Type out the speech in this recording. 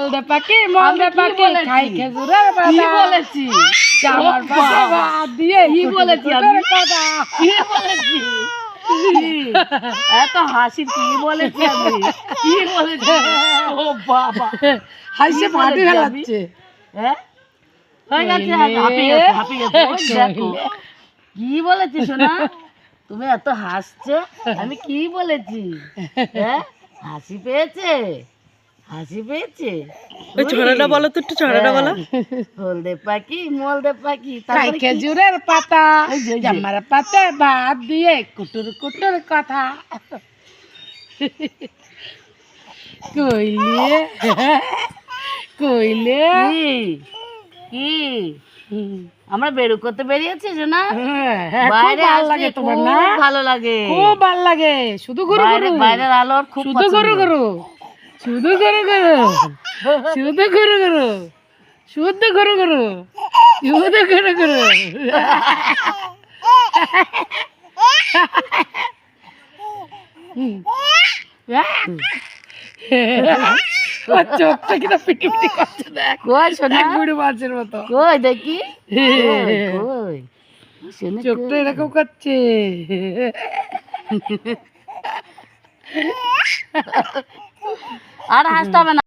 মলদে পাখি মলদে পাখি খাই খেজুরের পাতা কি বলেছি জামার পাশে ভাত দিয়ে কি বলেছি আমি? কথা কি বলেছি এত হাসি কি বলেছি আমি কি বলেছি ও বাবা হাসে কি ফাটি বলেছি আমি? ফেলাচ্ছে হ্যাঁ হয়ে গেছে হাঁপিয়ে গেছে ওই দেখো কি বলেছি শোনা তুমি এত হাসছো আমি কি বলেছি হ্যাঁ হাসি পেয়েছে হাসি পেয়েছে ওই ছড়াটা বলো তো, একটু ছড়াটা বলো। হলদে পাখি মলদে পাখি খাই তারপরে কি? খেজুরের পাতা এই যে, এই যে। জামার পাতে ভাত দিয়ে কুটুর কুটুর কথা কইলে কইলে কি কি আমরা বেরু করতে বেরিয়েছি না খুব বাইরে ভালো আসলে লাগে তোমার খুব না ভালো লাগে খুব ভালো লাগে শুধু গরু বাইরে গরু বাইরের আলো ওর খুব শুধু গরু পছন্দ। গরু শুধু গরু গরু শুধু গরু গরু শুধু গরু গরু শুধু গরু গরু ওর চোখটা কিনা পিটি পিটি করছে দেখ কই শোনা এক বুড়ি মাছের মতো কই দেখি কই, কই শোনা চোখটা কই? এরকম করছে আর হাসতে হবে না